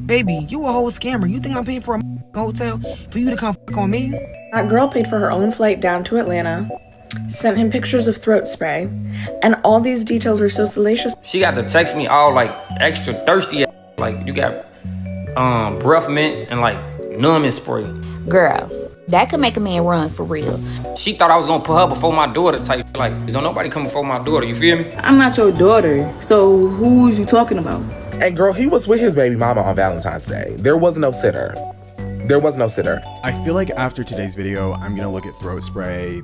Baby, you a whole scammer. You think I'm paying for a hotel for you to come fuck on me? That girl paid for her own flight down to Atlanta, sent him pictures of throat spray, and all these details were so salacious. She got to text me all like extra thirsty, like you got breath mints and like numbing spray. Girl, that could make a man run for real. She thought I was gonna put her before my daughter type. Like, don't nobody come before my daughter, you feel me? I'm not your daughter, so who is you talking about? And girl, he was with his baby mama on Valentine's Day. There was no sitter. There was no sitter. I feel like after today's video, I'm gonna look at throat spray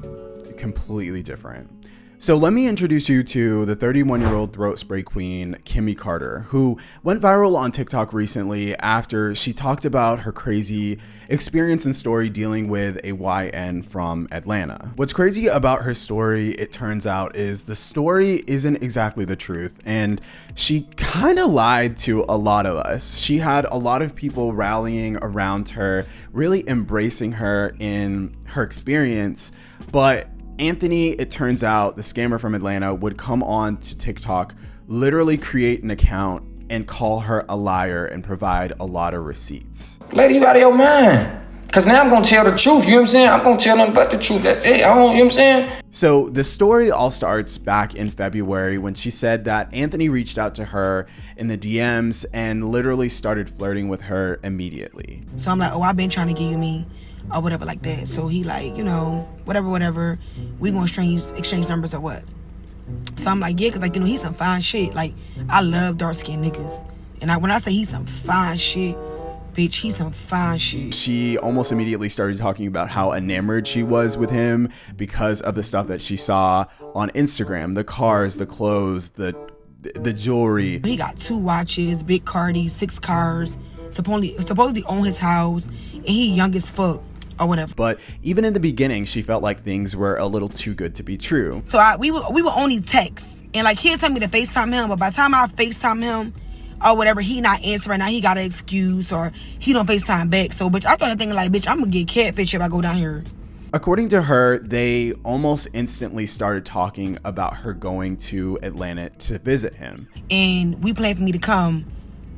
completely different. So let me introduce you to the 31-year-old throat spray queen, Kimmy Carter, who went viral on TikTok recently after she talked about her crazy experience and story dealing with a YN from Atlanta. What's crazy about her story, it turns out, is the story isn't exactly the truth, and she kind of lied to a lot of us. She had a lot of people rallying around her, really embracing her in her experience, but Anthony, it turns out, the scammer from Atlanta, would come on to TikTok, literally create an account and call her a liar and provide a lot of receipts. Lady, you out of your mind. Cause now I'm gonna tell the truth, you know what I'm saying? I'm gonna tell nothing but the truth, that's it, you know what I'm saying? So the story all starts back in February when she said that Anthony reached out to her in the DMs and literally started flirting with her immediately. So I'm like, oh, I've been trying to give you me or whatever like that. So he like, you know, whatever. We gonna exchange numbers or what? So I'm like, yeah, cause like, you know, he's some fine shit. Like, I love dark skinned niggas. And when I say he's some fine shit, bitch, he's some fine shit. She almost immediately started talking about how enamored she was with him because of the stuff that she saw on Instagram, the cars, the clothes, the jewelry. He got 2 watches, big Cardi, 6 cars, supposedly own his house, and he young as fuck or whatever. But even in the beginning, she felt like things were a little too good to be true. So we would only text, and like he'd tell me to FaceTime him, but by the time I FaceTime him or whatever, he not answering. Now he got an excuse or he don't FaceTime back. So bitch, I started thinking like, bitch, I'm gonna get catfish if I go down here. According to her, they almost instantly started talking about her going to Atlanta to visit him. And we planned for me to come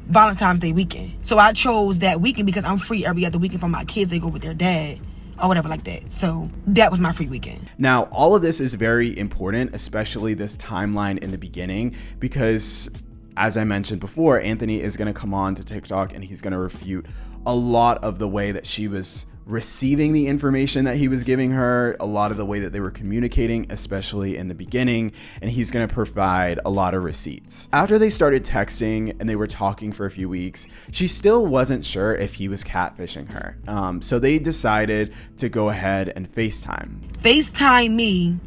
Valentine's Day weekend. So I chose that weekend because I'm free every other weekend from my kids. They go with their dad or whatever like that. So that was my free weekend. Now, all of this is very important, especially this timeline in the beginning, because as I mentioned before, Anthony is going to come on to TikTok and he's going to refute a lot of the way that she was receiving the information that he was giving her, a lot of the way that they were communicating, especially in the beginning, and he's going to provide a lot of receipts. After they started texting and they were talking for a few weeks, she still wasn't sure if he was catfishing her. So they decided to go ahead and FaceTime me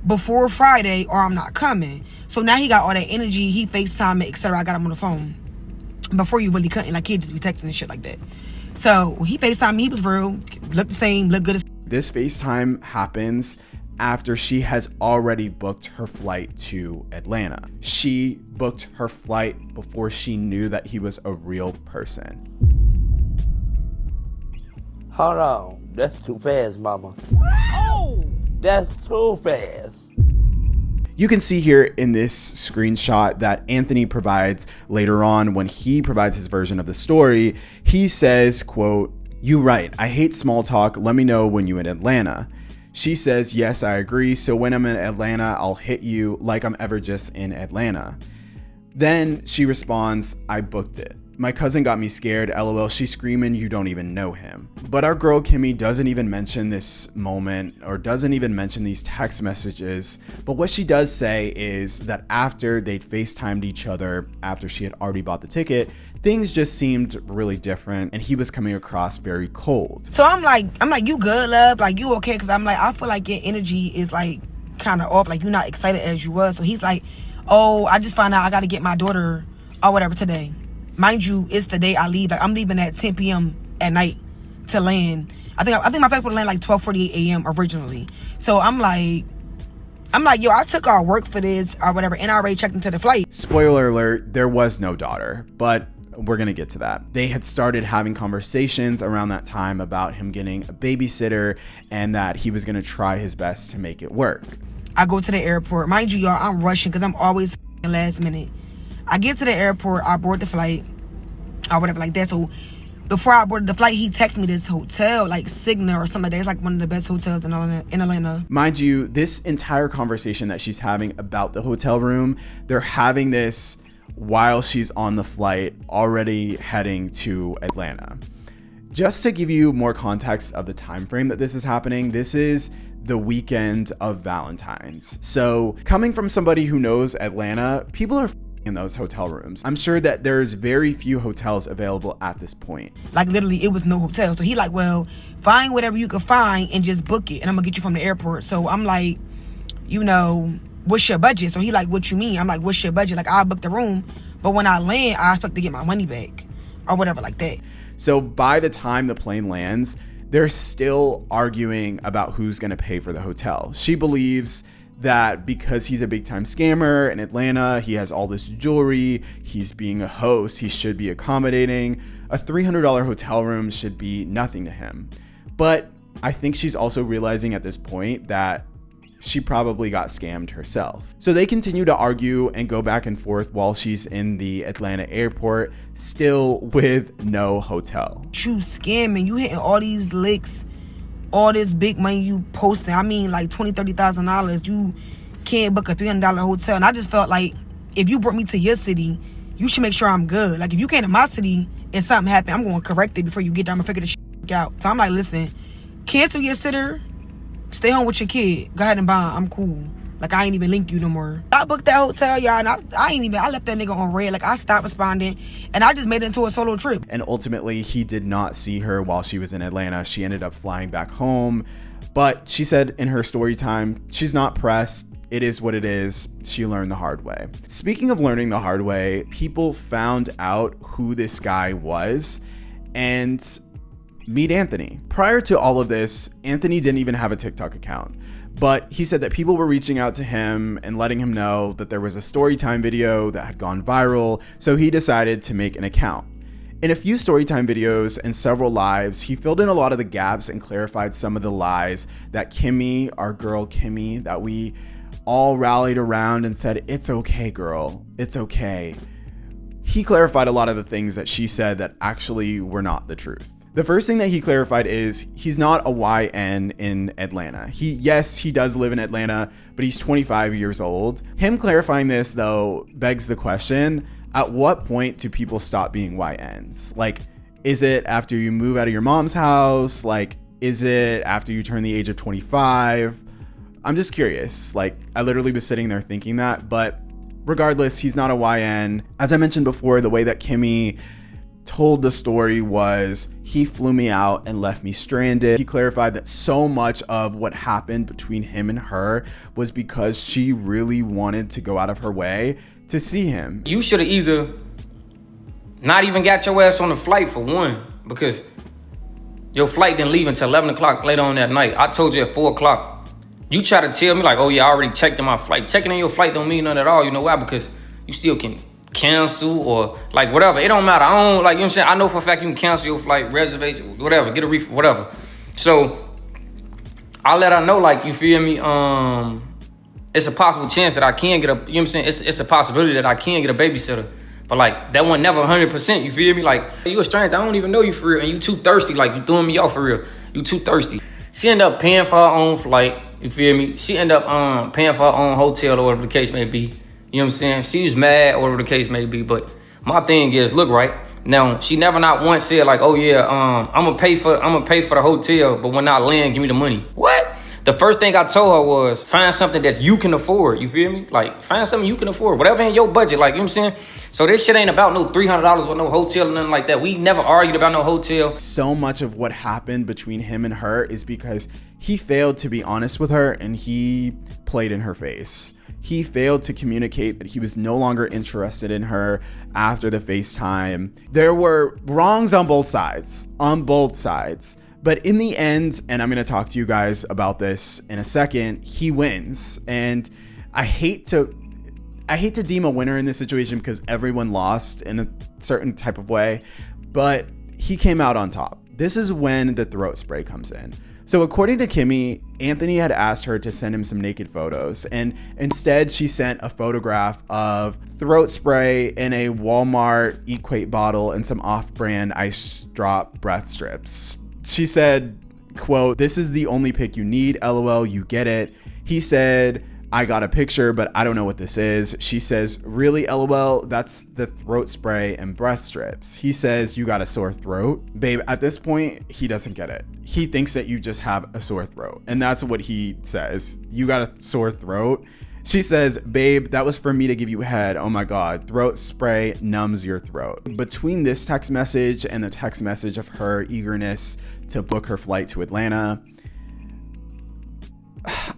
before Friday or I'm not coming. So now he got all that energy, he FaceTime me, etc. I got him on the phone before you really couldn't, like he'd just be texting and shit like that. So he FaceTimed me, he was real, looked the same, looked good as. This FaceTime happens after she has already booked her flight to Atlanta. She booked her flight before she knew that he was a real person. Hold on, that's too fast, mama. Oh, that's too fast. You can see here in this screenshot that Anthony provides later on when he provides his version of the story. He says, quote, "You right, I hate small talk. Let me know when you in Atlanta." She says, "Yes, I agree. So when I'm in Atlanta, I'll hit you like I'm ever just in Atlanta." Then she responds, "I booked it. My cousin got me scared. LOL, she's screaming, you don't even know him." But our girl Kimmy doesn't even mention this moment or doesn't even mention these text messages. But what she does say is that after they'd FaceTimed each other, after she had already bought the ticket, things just seemed really different and he was coming across very cold. So I'm like, you good, love? Like, you okay? Because I'm like, I feel like your energy is like kind of off. Like, you're not excited as you was. So he's like, oh, I just found out I got to get my daughter or whatever today. Mind you, it's the day I leave. Like, I'm leaving at 10 p.m. at night to land. I think my flight would land like 12:48 a.m. originally. So I'm like, yo, I took our work for this or whatever, and I already checked into the flight. Spoiler alert, there was no daughter, but we're gonna get to that. They had started having conversations around that time about him getting a babysitter and that he was gonna try his best to make it work. I go to the airport. Mind you, y'all, I'm rushing because I'm always last minute. I get to the airport, I board the flight. or whatever like that. So before I boarded the flight, he texted me this hotel, like Signa or something like that. It's like one of the best hotels in Atlanta. Mind you, this entire conversation that she's having about the hotel room, they're having this while she's on the flight already heading to Atlanta. Just to give you more context of the time frame that this is happening, this is the weekend of Valentine's. So coming from somebody who knows Atlanta, people are in those hotel rooms. I'm sure that there's very few hotels available at this point. Like literally it was no hotel. So he like, well, find whatever you can find and just book it and I'm gonna get you from the airport. So I'm like, you know, what's your budget? So he like, what you mean? I'm like, what's your budget? Like, I'll book the room, but when I land, I expect to get my money back or whatever like that. So by the time the plane lands, they're still arguing about who's going to pay for the hotel. She believes that because he's a big time scammer in Atlanta, he has all this jewelry, he's being a host, he should be accommodating. A $300 hotel room should be nothing to him. But I think she's also realizing at this point that she probably got scammed herself. So they continue to argue and go back and forth while she's in the Atlanta airport, still with no hotel. You scamming, you hitting all these licks, all this big money you posting. I mean, like $20,000-$30,000. You can't book a $300 hotel. And I just felt like if you brought me to your city, you should make sure I'm good. Like if you came to my city and something happened, I'm going to correct it before you get there. I'm going to figure the shit out. So I'm like, listen, cancel your sitter. Stay home with your kid. Go ahead and buy. I'm cool. Like, I ain't even link you no more. I booked that hotel, y'all, and I left that nigga on red. Like, I stopped responding, and I just made it into a solo trip. And ultimately, he did not see her while she was in Atlanta. She ended up flying back home. But she said in her story time, she's not pressed. It is what it is. She learned the hard way. Speaking of learning the hard way, people found out who this guy was, and meet Anthony. Prior to all of this, Anthony didn't even have a TikTok account, but he said that people were reaching out to him and letting him know that there was a storytime video that had gone viral, so he decided to make an account. In a few storytime videos and several lives, he filled in a lot of the gaps and clarified some of the lies that Kimmy, our girl Kimmy, that we all rallied around and said, it's okay, girl, it's okay. He clarified a lot of the things that she said that actually were not the truth. The first thing that he clarified is he's not a YN in Atlanta. Yes, he does live in Atlanta, but he's 25 years old. Him clarifying this, though, begs the question, at what point do people stop being YNs? Like, is it after you move out of your mom's house? Like, is it after you turn the age of 25? I'm just curious. Like, I literally was sitting there thinking that, but regardless, he's not a YN. As I mentioned before, the way that Kimmy told the story was he flew me out and left me stranded. He clarified that so much of what happened between him and her was because she really wanted to go out of her way to see him. You should have either not even got your ass on the flight for one, because your flight didn't leave until 11 o'clock later on that night. I told you at 4 o'clock. You try to tell me like, oh yeah, I already checked in my flight. Checking in your flight don't mean nothing at all. You know why? Because you still can cancel or like whatever. It don't matter. I don't, like, you know what I'm saying? I know for a fact you can cancel your flight, reservation, whatever, get a refund, whatever. So I let her know, like, you feel me? It's a possible chance that I can get a, you know what I'm saying? It's a possibility that I can get a babysitter. But like, that one never 100%, you feel me? Like, you a stranger, I don't even know you for real, and you too thirsty, like, you throwing me off for real. You too thirsty. She ended up paying for her own flight, you feel me? She ended up paying for her own hotel or whatever the case may be. You know what I'm saying? She was mad or whatever the case may be, but my thing is, look, right now, she never not once said like, oh yeah, I'm gonna pay for the hotel, but when I land, give me the money. What? The first thing I told her was find something that you can afford. You feel me? Like, find something you can afford, whatever in your budget. Like, you know what I'm saying? So this shit ain't about no $300 or no hotel or nothing like that. We never argued about no hotel. So much of what happened between him and her is because he failed to be honest with her and he played in her face. He failed to communicate that he was no longer interested in her after the FaceTime. There were wrongs on both sides, But in the end, and I'm going to talk to you guys about this in a second, he wins. And I hate to deem a winner in this situation because everyone lost in a certain type of way, but he came out on top. This is when the throat spray comes in. So according to Kimmy, Anthony had asked her to send him some naked photos, and instead she sent a photograph of throat spray in a Walmart Equate bottle and some off-brand ice drop breath strips. She said, quote, "This is the only pic you need, LOL, you get it." He said, "I got a picture, but I don't know what this is." She says, "Really, LOL, that's the throat spray and breath strips." He says, "You got a sore throat?" Babe, at this point, he doesn't get it. He thinks that you just have a sore throat. And that's what he says. "You got a sore throat?" She says, "Babe, that was for me to give you head. Oh my God, throat spray numbs your throat." Between this text message and the text message of her eagerness to book her flight to Atlanta,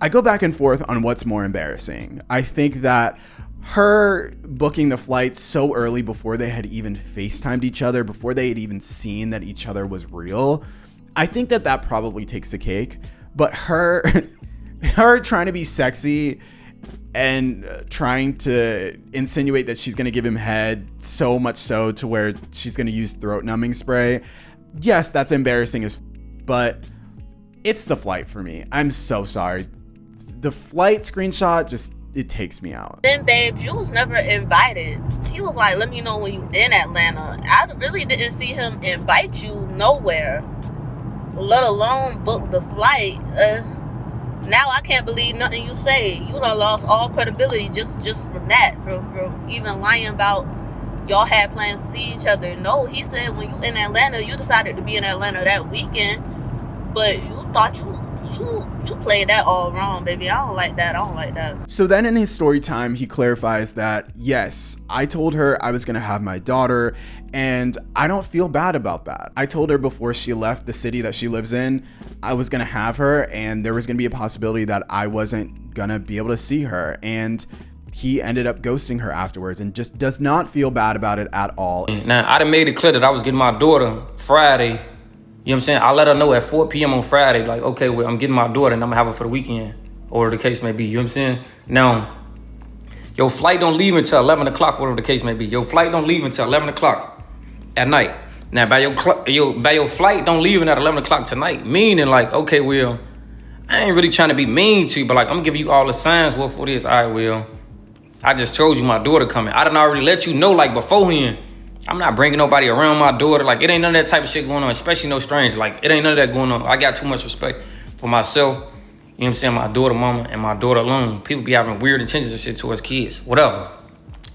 I go back and forth on what's more embarrassing. I think that her booking the flight so early before they had even FaceTimed each other, before they had even seen that each other was real, I think that that probably takes the cake. But her trying to be sexy and trying to insinuate that she's going to give him head, so much so to where she's going to use throat numbing spray. Yes, that's embarrassing but it's the flight for me. I'm so sorry. The flight screenshot just, it takes me out. Then, babes, you was never invited. He was like, "Let me know when you in Atlanta." I really didn't see him invite you nowhere, let alone book the flight. Now I can't believe nothing you say. You done lost all credibility just from that, from even lying about y'all had plans to see each other. No, he said when you in Atlanta, you decided to be in Atlanta that weekend, but you thought you played that all wrong, baby. I don't like that. So then in his story time, he clarifies that, yes, I told her I was going to have my daughter, and I don't feel bad about that. I told her before she left the city that she lives in, I was going to have her, and there was going to be a possibility that I wasn't going to be able to see her. And he ended up ghosting her afterwards and just does not feel bad about it at all. Now, I done made it clear that I was getting my daughter Friday. You know what I'm saying? I let her know at 4 p.m. on Friday, like, okay, well, I'm getting my daughter and I'm gonna have her for the weekend, or the case may be. You know what I'm saying? Now, your flight don't leave until 11 o'clock, whatever the case may be. Your flight don't leave until 11 o'clock at night. Now, by your flight don't leave at 11 o'clock tonight, meaning like, okay, Will, I ain't really trying to be mean to you, but like, I'm gonna give you all the signs. Well, for this, all right, Will, I just told you my daughter coming. I done already let you know, like, beforehand, I'm not bringing nobody around my daughter. Like, it ain't none of that type of shit going on, especially no stranger. Like, it ain't none of that going on. I got too much respect for myself, you know what I'm saying, my daughter mama and my daughter alone. People be having weird intentions and shit towards kids, whatever.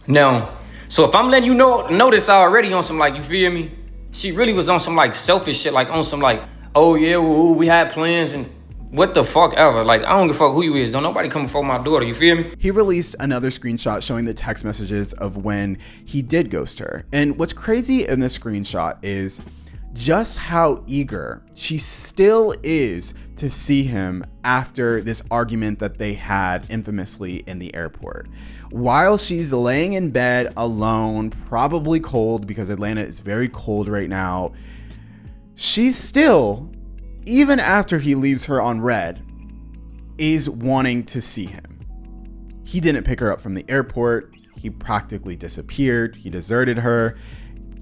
Now, so if I'm letting you know this already on some, like, you feel me? She really was on some, like, selfish shit, like, on some, like, oh, yeah, well, we had plans and what the fuck ever. Like, I don't give a fuck who you is. Don't nobody come before my daughter, you feel me? He released another screenshot showing the text messages of when he did ghost her. And what's crazy in this screenshot is just how eager she still is to see him after this argument that they had infamously in the airport. While she's laying in bed alone, probably cold because Atlanta is very cold right now, she's still, even after he leaves her on red, is wanting to see him. He didn't pick her up from the airport. He practically disappeared. He deserted her.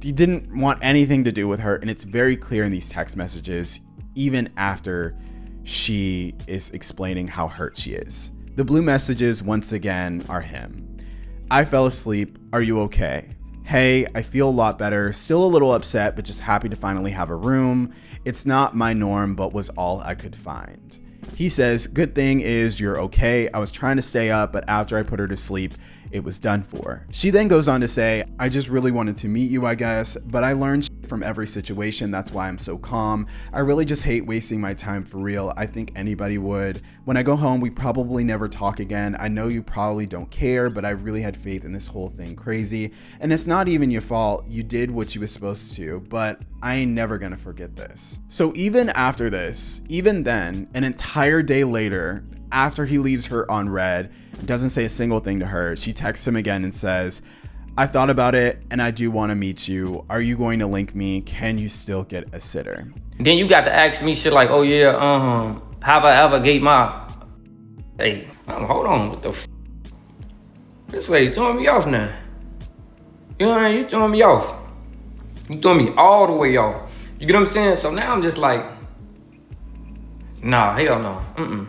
He didn't want anything to do with her. And it's very clear in these text messages, even after she is explaining how hurt she is. The blue messages, once again, are him. "I fell asleep. Are you okay? Hey, I feel a lot better. Still a little upset, but just happy to finally have a room. It's not my norm, but was all I could find." He says, "Good thing is you're okay. I was trying to stay up, but after I put her to sleep, it was done for." She then goes on to say, "I just really wanted to meet you, I guess, but I learned from every situation. That's why I'm so calm. I really just hate wasting my time for real. I think anybody would. When I go home, we probably never talk again. I know you probably don't care, but I really had faith in this whole thing crazy. And it's not even your fault. You did what you were supposed to, but I ain't never gonna forget this." So even after this, even then, an entire day later, after he leaves her on red, doesn't say a single thing to her, she texts him again and says, "I thought about it and I do want to meet you. Are you going to link me? Can you still get a sitter?" Then you got to ask me shit like, oh yeah, have I ever gave my, hey, hold on, what the f? This lady's throwing me off now. You know what I mean? You throwing me off. You throwing me all the way off. You get what I'm saying? So now I'm just like, Nah, hell no.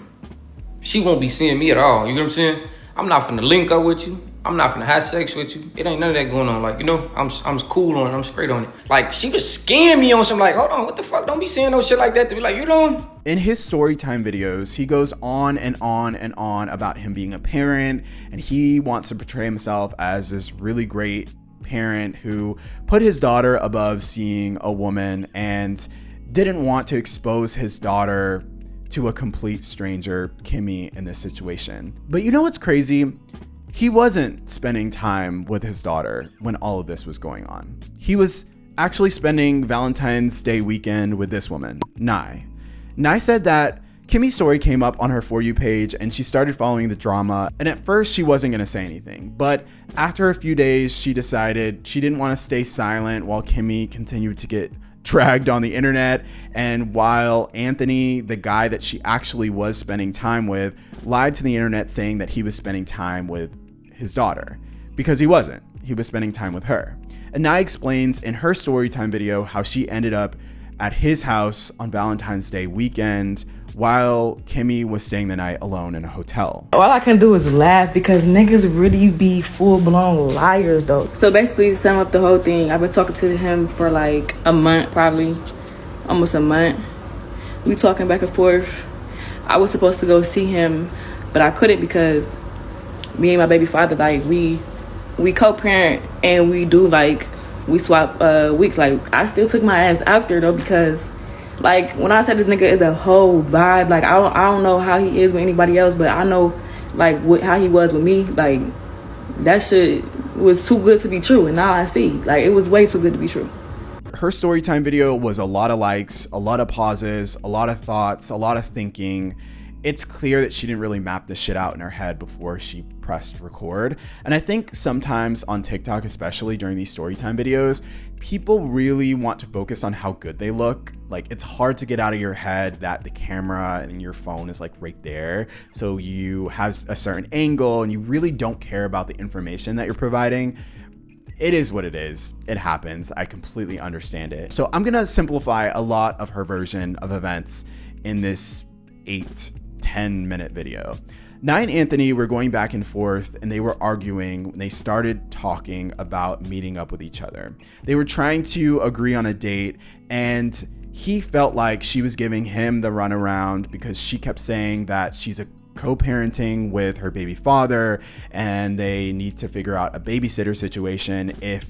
She won't be seeing me at all. You know what I'm saying? I'm not finna link up with you. I'm not finna have sex with you. It ain't none of that going on. Like, you know, I'm cool on it. I'm straight on it. Like, she was scaring me on some like, hold on, what the fuck? Don't be saying no shit like that to me. Like, you know? In his storytime videos, he goes on and on and on about him being a parent, and he wants to portray himself as this really great parent who put his daughter above seeing a woman and didn't want to expose his daughter to a complete stranger, Kimmy, in this situation. But you know what's crazy? He wasn't spending time with his daughter when all of this was going on. He was actually spending Valentine's Day weekend with this woman, Nye. Nye said that Kimmy's story came up on her For You page and she started following the drama, and at first she wasn't gonna say anything, but after a few days she decided she didn't want to stay silent while Kimmy continued to get dragged on the internet, and while Anthony, the guy that she actually was spending time with, lied to the internet saying that he was spending time with his daughter, because he wasn't. He was spending time with her. And Nye explains in her storytime video how she ended up at his house on Valentine's Day weekend while Kimmy was staying the night alone in a hotel. All I can do is laugh because niggas really be full-blown liars though. So basically, to sum up the whole thing, I've been talking to him for like a month, probably almost a month. We talking back and forth. I was supposed to go see him, but I couldn't because me and my baby father, like we co-parent and we do like, we swap weeks. Like I still took my ass out there though because like when I said this nigga is a whole vibe, like I don't know how he is with anybody else, but I know like how he was with me. Like that shit was too good to be true, and now I see like it was way too good to be true. Her storytime video was a lot of likes, a lot of pauses, a lot of thoughts, a lot of thinking. It's clear that she didn't really map this shit out in her head before she pressed record. And I think sometimes on TikTok, especially during these storytime videos, people really want to focus on how good they look. Like it's hard to get out of your head that the camera and your phone is like right there. So you have a certain angle and you really don't care about the information that you're providing. It is what it is. It happens. I completely understand it. So I'm gonna simplify a lot of her version of events in this 8-10 minute video. Nye and Anthony were going back and forth and they were arguing when they started talking about meeting up with each other. They were trying to agree on a date and he felt like she was giving him the runaround because she kept saying that she's a co-parenting with her baby father and they need to figure out a babysitter situation if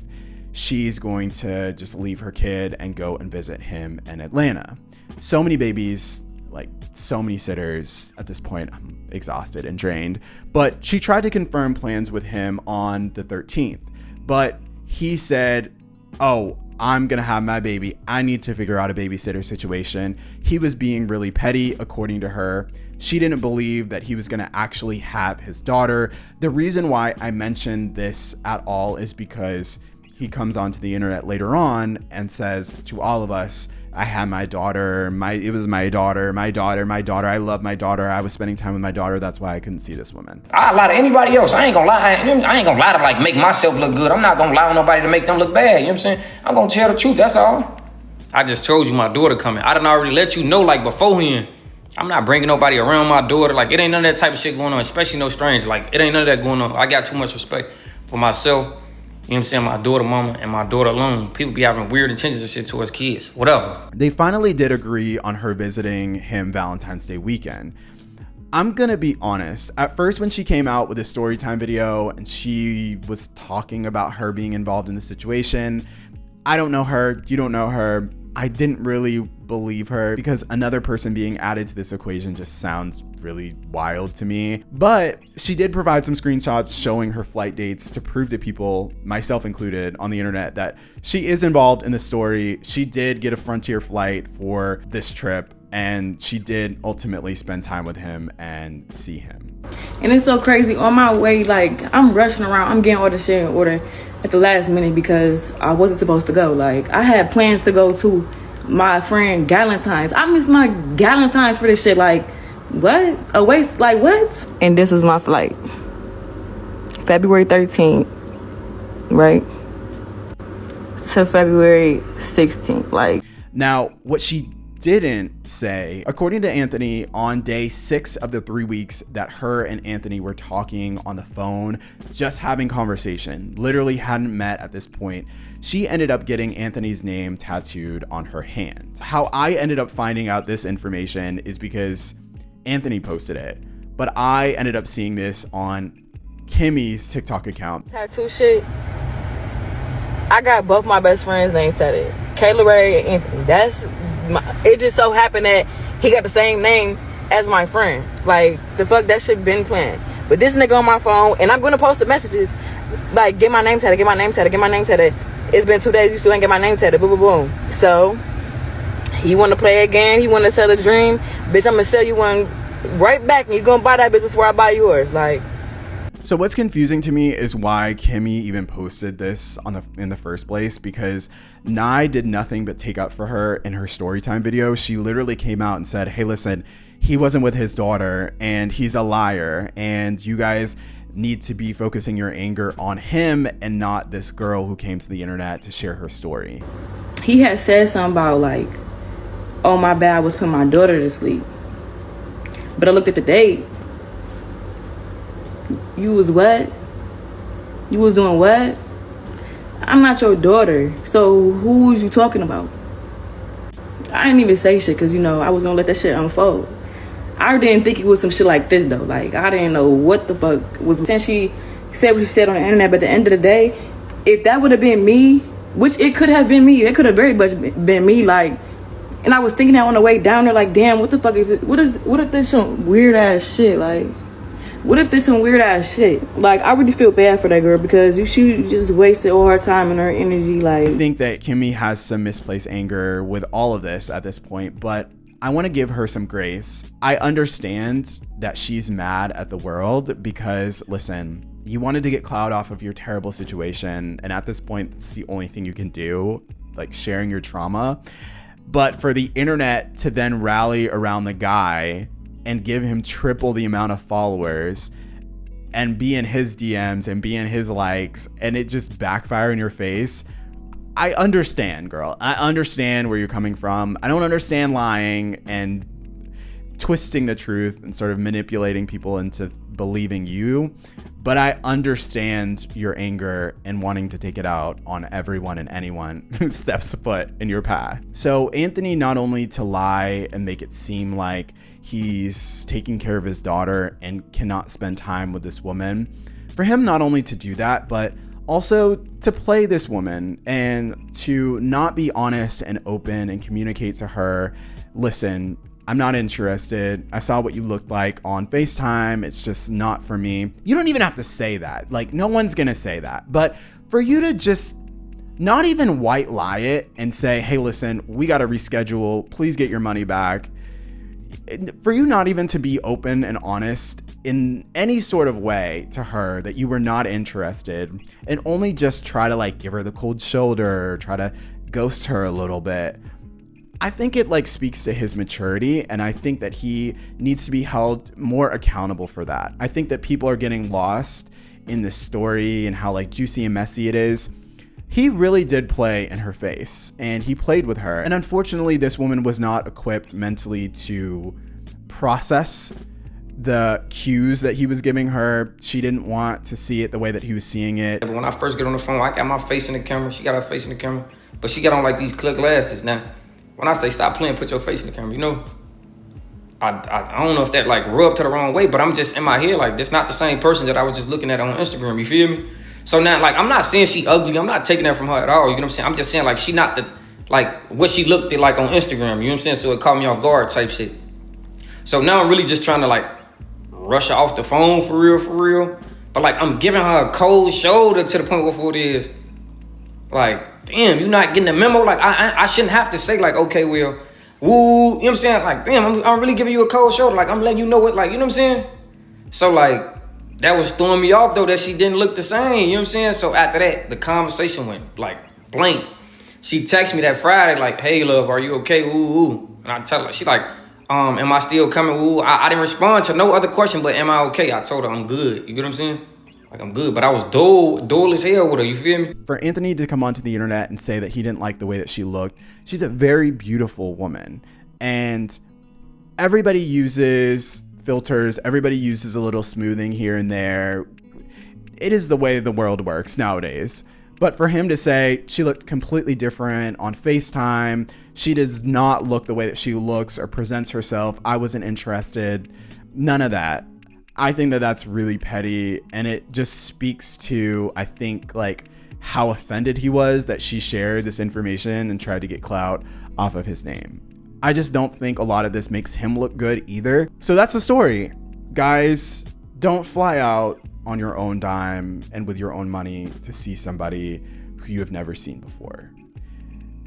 she's going to just leave her kid and go and visit him in Atlanta. So many babies, like so many sitters. At this point, I'm exhausted and drained. But she tried to confirm plans with him on the 13th. But he said, oh, I'm gonna have my baby. I need to figure out a babysitter situation. He was being really petty, according to her. She didn't believe that he was gonna actually have his daughter. The reason why I mentioned this at all is because he comes onto the internet later on and says to all of us, I had my daughter, it was my daughter, I love my daughter, I was spending time with my daughter, that's why I couldn't see this woman. I lie to anybody else. I ain't gonna lie. I ain't gonna lie to like make myself look good. I'm not gonna lie on nobody to make them look bad. You know what I'm saying? I'm gonna tell the truth, that's all. I just told you my daughter coming. I done already let you know like beforehand. I'm not bringing nobody around my daughter. Like it ain't none of that type of shit going on, especially no stranger. Like it ain't none of that going on. I got too much respect for myself. You know what I'm saying? My daughter mama and my daughter alone. People be having weird intentions and shit towards kids. Whatever. They finally did agree on her visiting him Valentine's Day weekend. I'm gonna be honest. At first when she came out with a storytime video and she was talking about her being involved in the situation, I don't know her, you don't know her. I didn't really believe her because another person being added to this equation just sounds really wild to me. But she did provide some screenshots showing her flight dates to prove to people, myself included, on the internet that she is involved in the story. She did get a Frontier flight for this trip and she did ultimately spend time with him and see him. And it's so crazy. On my way, like I'm rushing around, I'm getting all the shit in order at the last minute because I wasn't supposed to go. Like I had plans to go to my friend Galentine's. I missed my Galentine's for this shit. Like what? A waste. Like what? And this was my flight, February 13th, right to February 16th. Like now what she didn't say, according to Anthony, on day 6 of the 3 weeks that her and Anthony were talking on the phone, just having conversation, literally hadn't met at this point, she ended up getting Anthony's name tattooed on her hand. How I ended up finding out this information is because Anthony posted it, but I ended up seeing this on Kimmy's TikTok account. Tattoo shit. I got both my best friends' names tattooed. Kayla Ray and Anthony. It just so happened that he got the same name as my friend. Like, the fuck, that shit been planned. But this nigga on my phone, and I'm gonna post the messages, like, get my name tattooed, get my name tattooed, get my name tattooed. It's been 2 days, you still ain't get my name tattooed, boom, boom, boom. So, he wanna play a game, he wanna sell a dream. Bitch, I'm gonna sell you one right back, and you gonna buy that bitch before I buy yours. Like, so what's confusing to me is why Kimmy even posted this in the first place, because Nye did nothing but take up for her in her storytime video. She literally came out and said, hey, listen, he wasn't with his daughter and he's a liar, and you guys need to be focusing your anger on him and not this girl who came to the internet to share her story. he had said something about like, oh, my bad, I was putting my daughter to sleep. But I looked at the date. You was what? You was doing what? I'm not your daughter. So who was you talking about? I didn't even say shit because, you know, I was going to let that shit unfold. I didn't think it was some shit like this, though. Like, I didn't know what the fuck was. Since she said what she said on the internet, but at the end of the day, if that would have been me, which it could have been me, it could have very much been me, like, and I was thinking that on the way down there, like, damn, what the fuck is this? What if this some weird ass shit? Like, what if this some weird ass shit? Like, I really feel bad for that girl because she just wasted all her time and her energy. Like, I think that Kimmy has some misplaced anger with all of this at this point, but I want to give her some grace. I understand that she's mad at the world because, listen, you wanted to get clout off of your terrible situation, and at this point, it's the only thing you can do, like sharing your trauma. But for the internet to then rally around the guy and give him triple the amount of followers and be in his DMs and be in his likes and it just backfire in your face, I understand, girl. I understand where you're coming from. I don't understand lying and twisting the truth and sort of manipulating people into believing you, but I understand your anger and wanting to take it out on everyone and anyone who steps foot in your path. So Anthony, not only to lie and make it seem like he's taking care of his daughter and cannot spend time with this woman, for him not only to do that, but also to play this woman and to not be honest and open and communicate to her, listen, I'm not interested. I saw what you looked like on FaceTime. It's just not for me. You don't even have to say that. Like, no one's gonna say that. But for you to just not even white lie it and say, hey, listen, we gotta reschedule. Please get your money back. For you not even to be open and honest in any sort of way to her that you were not interested and only just try to like give her the cold shoulder, try to ghost her a little bit, I think it like speaks to his maturity, and I think that he needs to be held more accountable for that. I think that people are getting lost in this story and how like juicy and messy it is. He really did play in her face and he played with her. And unfortunately, this woman was not equipped mentally to process the cues that he was giving her. She didn't want to see it the way that he was seeing it. When I first get on the phone, I got my face in the camera. She got her face in the camera, but she got on like these clear glasses. Now, when I say stop playing, put your face in the camera, you know, I don't know if that like rubbed to the wrong way, but I'm just in my head like, this not the same person that I was just looking at on Instagram, you feel me? So now, like, I'm not saying she ugly. I'm not taking that from her at all. You know what I'm saying? I'm just saying, like, she not the, like, what she looked at, like, on Instagram. You know what I'm saying? So it caught me off guard type shit. So now I'm really just trying to, like, rush her off the phone for real. But, like, I'm giving her a cold shoulder to the point where it is, like, damn, you not getting the memo? Like, I shouldn't have to say, like, okay, well, woo. You know what I'm saying? Like, damn, I'm really giving you a cold shoulder. Like, I'm letting you know what, like, you know what I'm saying? So, like, that was throwing me off, though, that she didn't look the same. You know what I'm saying? So after that, the conversation went, like, blank. She texted me that Friday, like, hey, love, are you okay? Ooh. And I tell her, she like, am I still coming? Ooh. I didn't respond to no other question, but am I okay? I told her I'm good. You get what I'm saying? Like, I'm good. But I was dull as hell with her. You feel me? For Anthony to come onto the internet and say that he didn't like the way that she looked, she's a very beautiful woman. And everybody uses filters. Everybody uses a little smoothing here and there. It is the way the world works nowadays. But for him to say she looked completely different on FaceTime, she does not look the way that she looks or presents herself, I wasn't interested, none of that. I think that that's really petty, and it just speaks to, I think, like, how offended he was that she shared this information and tried to get clout off of his name. I just don't think a lot of this makes him look good either. So that's the story. Guys, don't fly out on your own dime and with your own money to see somebody who you have never seen before.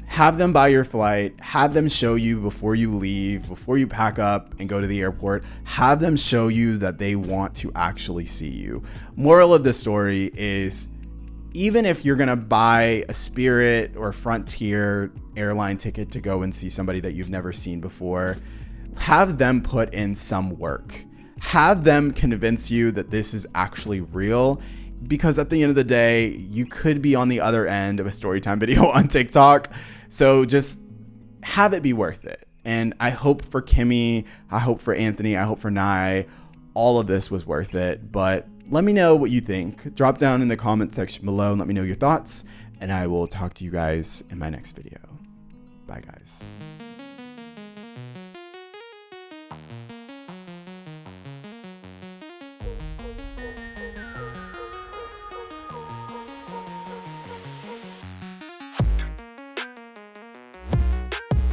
Have them buy your flight, have them show you before you leave, before you pack up and go to the airport, have them show you that they want to actually see you. Moral of the story is, even if you're gonna buy a Spirit or Frontier airline ticket to go and see somebody that you've never seen before, have them put in some work. Have them convince you that this is actually real, because at the end of the day, you could be on the other end of a storytime video on TikTok. So just have it be worth it. And I hope for Kimmy, I hope for Anthony, I hope for Nye, all of this was worth it. But let me know what you think. Drop down in the comment section below and let me know your thoughts. And I will talk to you guys in my next video. Bye, guys.